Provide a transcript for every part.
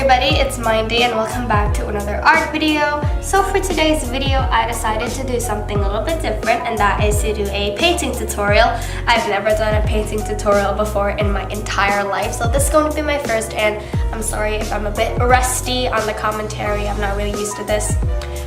everybody, it's Mindie and welcome back to another art video. So for today's video, I decided to do something a little bit different, and that is to do a painting tutorial. I've never done a painting tutorial before in my entire life, so this is going to be my first, and I'm sorry if I'm a bit rusty on the commentary. I'm not really used to this.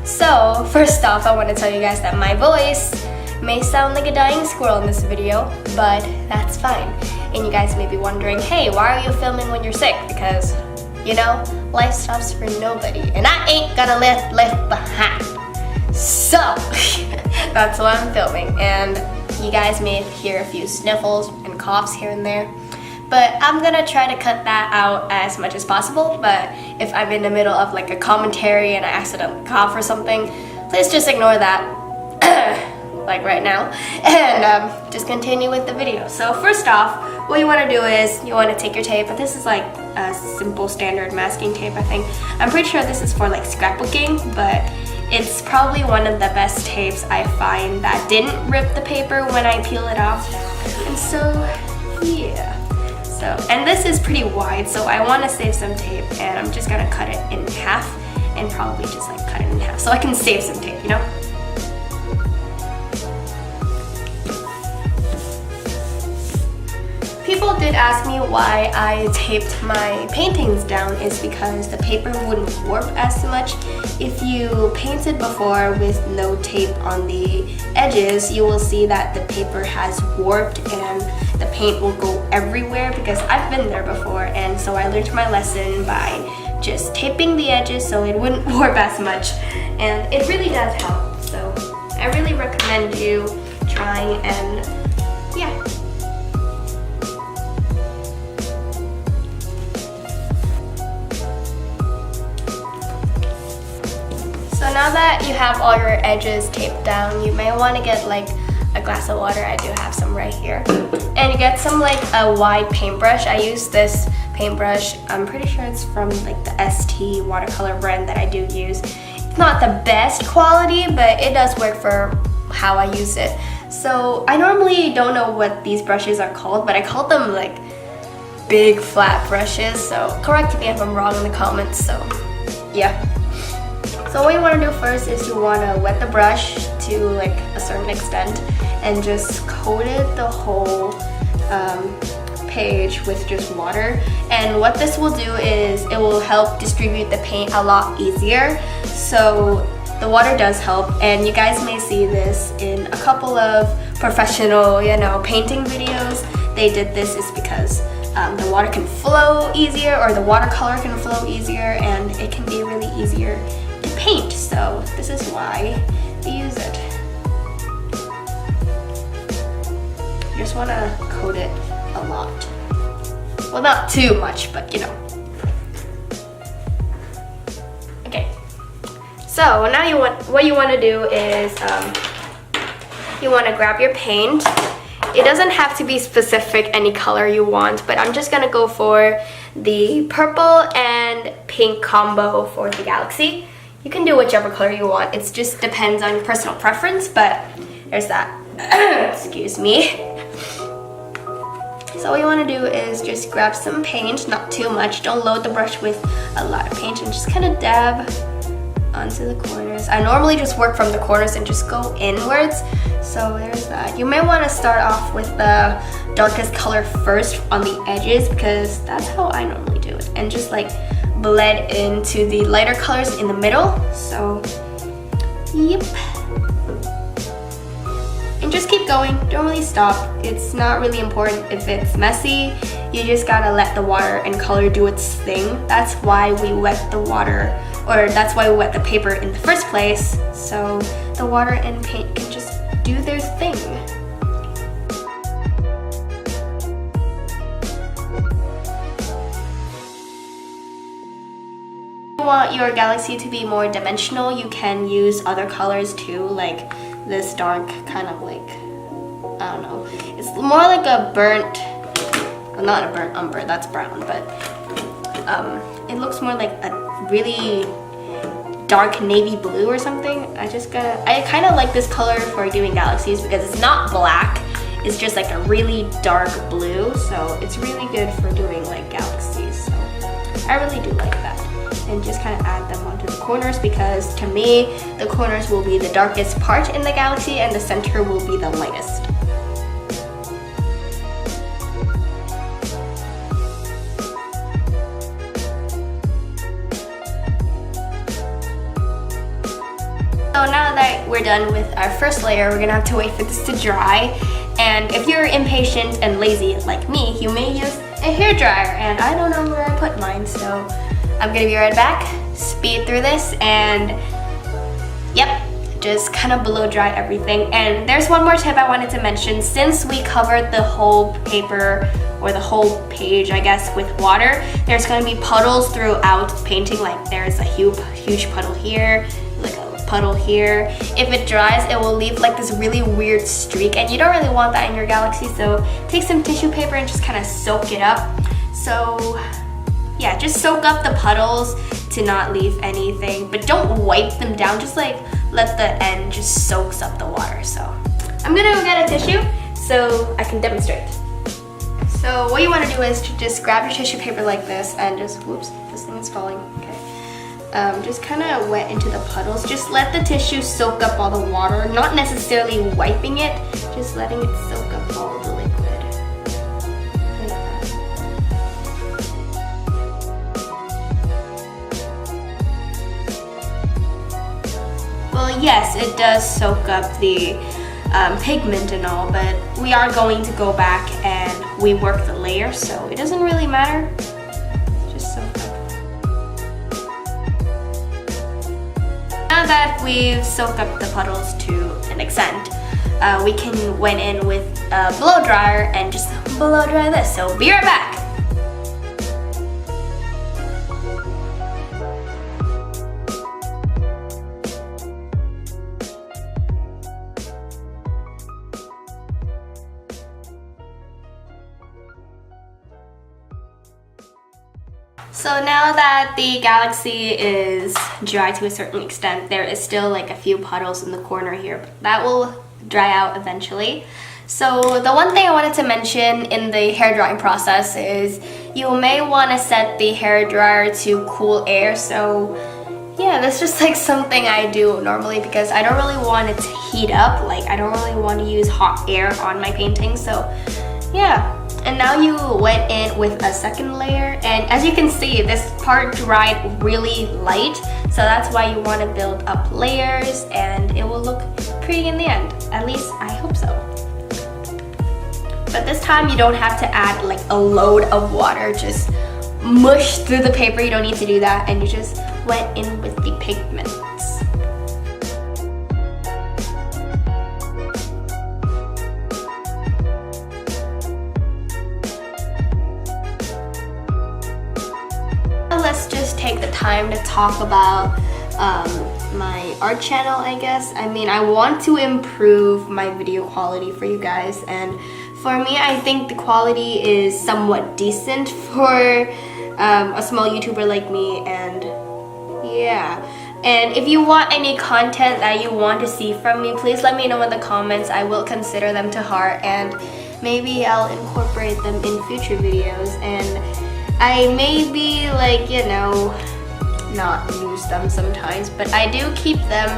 So first off, I want to tell you guys that my voice may sound like a dying squirrel in this video, but that's fine. And you guys may be wondering, hey, why are you filming when you're sick? Because, you know, life stops for nobody, and I ain't gonna live left behind. So, that's why I'm filming, and you guys may hear a few sniffles and coughs here and there, but I'm gonna try to cut that out as much as possible. But if I'm in the middle of like a commentary and I accidentally cough or something, please just ignore that. Like right now, and just continue with the video. So first off, what you want to do is you want to take your tape, but this is like a simple standard masking tape, I think. I'm pretty sure this is for like scrapbooking, but it's probably one of the best tapes I find that didn't rip the paper when I peel it off. And so yeah, and this is pretty wide, so I want to save some tape, and I'm just gonna cut it in half and probably just like cut it in half so I can save some tape, you know. People did ask me why I taped my paintings down. Is because the paper wouldn't warp as much. If you painted before with no tape on the edges, you will see that the paper has warped and the paint will go everywhere, because I've been there before, and so I learned my lesson by just taping the edges so it wouldn't warp as much, and it really does help. So I really recommend you trying, and yeah. So now that you have all your edges taped down, you may want to get like a glass of water. I do have some right here. And you get some like a wide paintbrush. I use this paintbrush. I'm pretty sure it's from like the ST watercolor brand that I do use. It's not the best quality, but it does work for how I use it. So I normally don't know what these brushes are called, but I call them like big flat brushes. So correct me if I'm wrong in the comments. So yeah. So what you want to do first is you want to wet the brush to like a certain extent and just coat it the whole page with just water. And what this will do is it will help distribute the paint a lot easier. So the water does help, and you guys may see this in a couple of professional, you know, painting videos. They did this is because the water can flow easier, or the watercolor can flow easier, and it can be really easier to paint. So this is why we use it. You just want to coat it a lot. Well, not too much, but you know. Okay. So now what you want to do is you want to grab your paint. It doesn't have to be specific any color you want, but I'm just gonna go for the purple and pink combo for the galaxy. You can do whichever color you want. It just depends on your personal preference, but there's that. Excuse me. So what you want to do is just grab some paint, not too much. Don't load the brush with a lot of paint, and just kind of dab onto the corners. I normally just work from the corners and just go inwards. So there's that. You may want to start off with the darkest color first on the edges, because that's how I normally do it, and just like blend into the lighter colors in the middle. So yep, and just keep going, don't really stop. It's not really important if it's messy. You just gotta let the water and color do its thing. That's why we wet the water, or that's why we wet the paper in the first place, so the water and paint can just do their thing. If you want your galaxy to be more dimensional, you can use other colors too, like this dark kind of like, I don't know, it's more like a burnt, well, not a burnt umber, that's brown, but it looks more like a really dark navy blue or something. I kind of like this color for doing galaxies because it's not black, it's just like a really dark blue, so it's really good for doing like galaxies. So I really do like that. And just kind of add them onto the corners, because to me, the corners will be the darkest part in the galaxy and the center will be the lightest. So now that we're done with our first layer, we're gonna have to wait for this to dry. And if you're impatient and lazy like me, you may use a hairdryer, and I don't know where I put mine, so I'm gonna be right back, speed through this, and yep, just kind of blow dry everything. And there's one more tip I wanted to mention. Since we covered the whole paper, or the whole page, I guess, with water, there's gonna be puddles throughout the painting. Like there's a huge puddle here, like a puddle here. If it dries, it will leave like this really weird streak, and you don't really want that in your galaxy, so take some tissue paper and just kind of soak it up. So yeah, just soak up the puddles to not leave anything, but don't wipe them down, just like let the end just soaks up the water. So I'm gonna go get a tissue so I can demonstrate. So what you want to do is to just grab your tissue paper like this and just, whoops, this thing is falling, okay. Just kind of wet into the puddles. Just let the tissue soak up all the water, not necessarily wiping it, just letting it soak up all the liquid. Like that. Well, yes, it does soak up the pigment and all, but we are going to go back and rework the layer, so it doesn't really matter. Just soak up. Now that we've soaked up the puddles to an extent, we can went in with a blow dryer and just blow dry this. So be right back. So now that the galaxy is dry to a certain extent, there is still like a few puddles in the corner here, but that will dry out eventually. So the one thing I wanted to mention in the hair drying process is you may want to set the hair dryer to cool air. So yeah, that's just like something I do normally because I don't really want it to heat up. Like I don't really want to use hot air on my painting. So yeah. And now you went in with a second layer, and as you can see, this part dried really light, so that's why you want to build up layers and it will look pretty in the end. At least I hope so. But this time you don't have to add like a load of water, just mush through the paper. You don't need to do that, and you just went in with the pigments. Let's just take the time to talk about my art channel, I guess. I mean, I want to improve my video quality for you guys, and for me, I think the quality is somewhat decent for a small YouTuber like me, and yeah. And if you want any content that you want to see from me, please let me know in the comments. I will consider them to heart, and maybe I'll incorporate them in future videos. And I maybe, like, you know, not use them sometimes, but I do keep them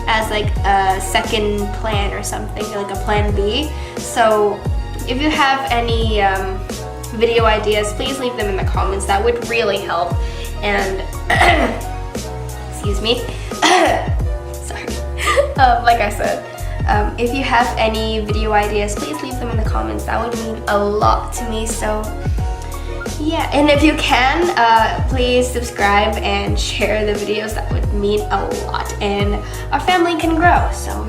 as like a second plan or something, like a plan B. So if you have any video ideas, please leave them in the comments. That would really help. And excuse me, sorry. Like I said, if you have any video ideas, please leave them in the comments. That would mean a lot to me. So yeah, and if you can, please subscribe and share the videos. That would mean a lot, and our family can grow. So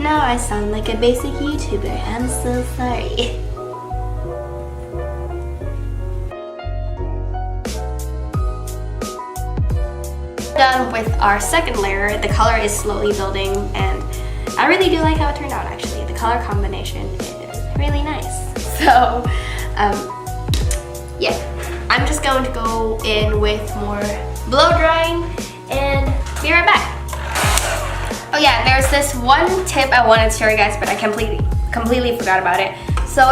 now I sound like a basic YouTuber. I'm so sorry. Done with our second layer. The color is slowly building, and I really do like how it turned out. Actually, the color combination is really nice. So yeah, I'm just going to go in with more blow drying and be right back. Oh yeah, there's this one tip I wanted to show you guys, but I completely forgot about it. So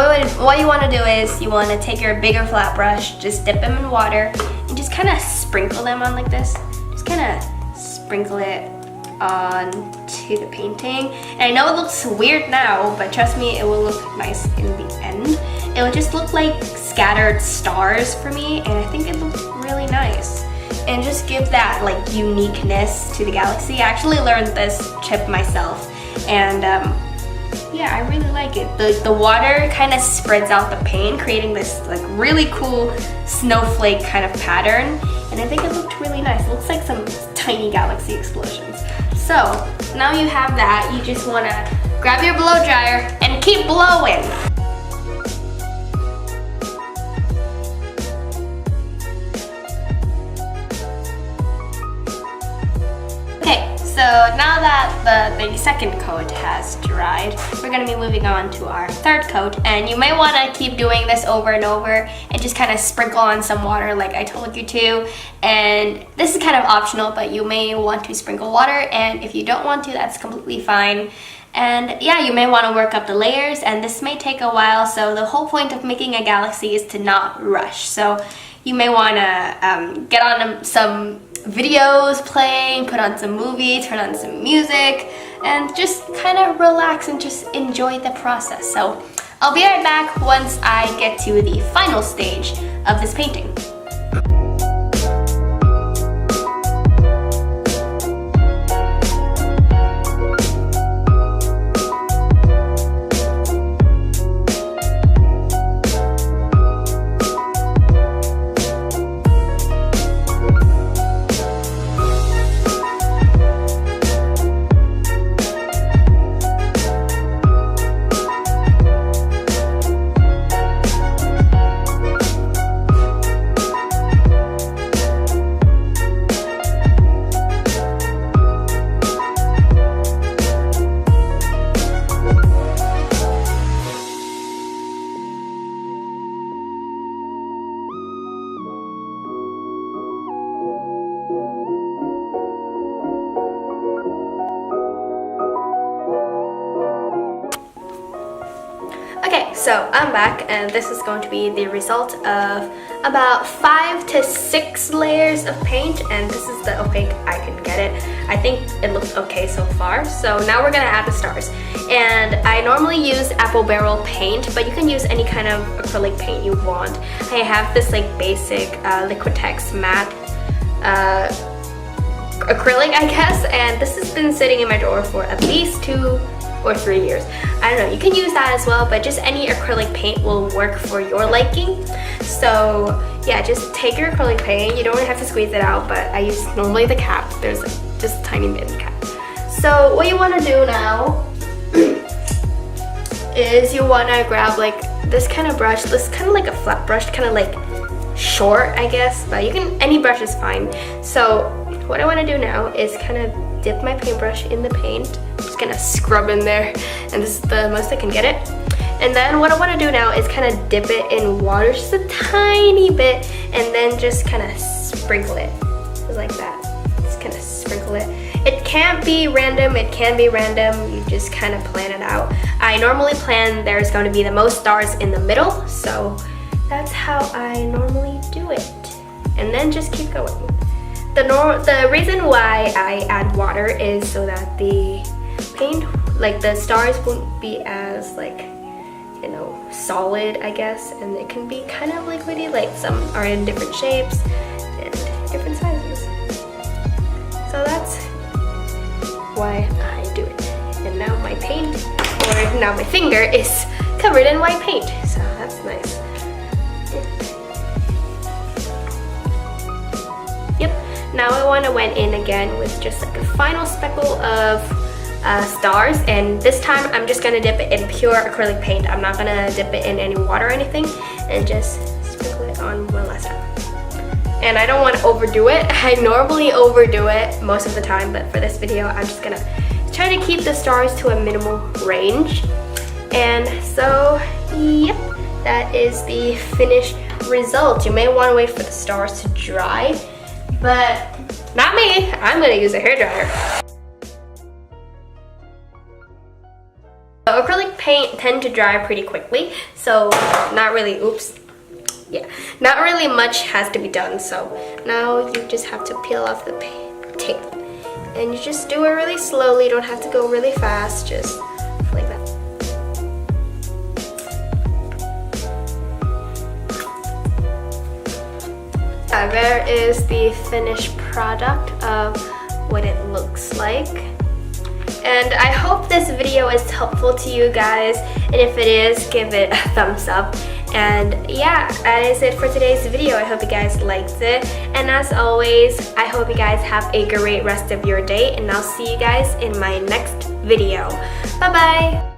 what you want to do is you want to take your bigger flat brush, just dip them in water, and just kind of sprinkle them on like this. Just kind of sprinkle it onto the painting. And I know it looks weird now, but trust me, it will look nice in the end. It will just look like scattered stars for me, and I think it looks really nice. And just give that like uniqueness to the galaxy. I actually learned this chip myself, and yeah, I really like it. The water kind of spreads out the paint, creating this like really cool snowflake kind of pattern, and I think it looked really nice. It looks like some tiny galaxy explosions. So now you have that, you just want to grab your blow dryer and keep blowing. So now that the second coat has dried, we're going to be moving on to our third coat, and you may want to keep doing this over and over and just kind of sprinkle on some water like I told you to. And this is kind of optional, but you may want to sprinkle water, and if you don't want to, that's completely fine. And yeah, you may want to work up the layers, and this may take a while, so the whole point of making a galaxy is to not rush. So you may want to get on some videos playing, put on some movie, turn on some music, and just kind of relax and just enjoy the process. So I'll be right back once I get to the final stage of this painting. Okay, so I'm back, and this is going to be the result of about 5 to 6 layers of paint, and this is the opaque I can get it. I think it looks okay so far. So now we're gonna add the stars, and I normally use apple barrel paint, but you can use any kind of acrylic paint you want. I have this like basic Liquitex matte acrylic, I guess, and this has been sitting in my drawer for at least 2 or 3 years. I don't know, you can use that as well, but just any acrylic paint will work for your liking. So yeah, just take your acrylic paint. You don't have to squeeze it out, but I use normally the cap. There's just a tiny bit in the cap. So what you want to do now is you want to grab like this kind of brush. This kind of like a flat brush, kind of like short, I guess, but you can, any brush is fine. So what I want to do now is kind of dip my paintbrush in the paint. I'm just gonna scrub in there, and this is the most I can get it. And then what I want to do now is kind of dip it in water just a tiny bit, and then just kind of sprinkle it just like that. Just kind of sprinkle it. It can't be random, it can be random, you just kind of plan it out. I normally plan there's going to be the most stars in the middle, so that's how I normally do it. And then just keep going. The reason why I add water is so that the paint, like the stars, won't be as like, you know, solid, I guess, and it can be kind of liquidy. Like some are in different shapes and different sizes. So that's why I do it. And now my paint, or now my finger, is covered in white paint, so that's nice. Now I want to went in again with just like a final speckle of stars, and this time I'm just gonna dip it in pure acrylic paint. I'm not gonna dip it in any water or anything, and just sprinkle it on one last time. And I don't want to overdo it. I normally overdo it most of the time, but for this video I'm just gonna try to keep the stars to a minimal range. And so, yep, that is the finished result. You may want to wait for the stars to dry, but not me. I'm gonna use a hairdryer. Acrylic paint tend to dry pretty quickly, so not really, oops. yeah, not really much has to be done. So now you just have to peel off the tape, and you just do it really slowly. You don't have to go really fast, just like that. There is the finished product of what it looks like. And I hope this video is helpful to you guys, and if it is, give it a thumbs up. And yeah, that is it for today's video. I hope you guys liked it, and as always, I hope you guys have a great rest of your day, and I'll see you guys in my next video. Bye bye.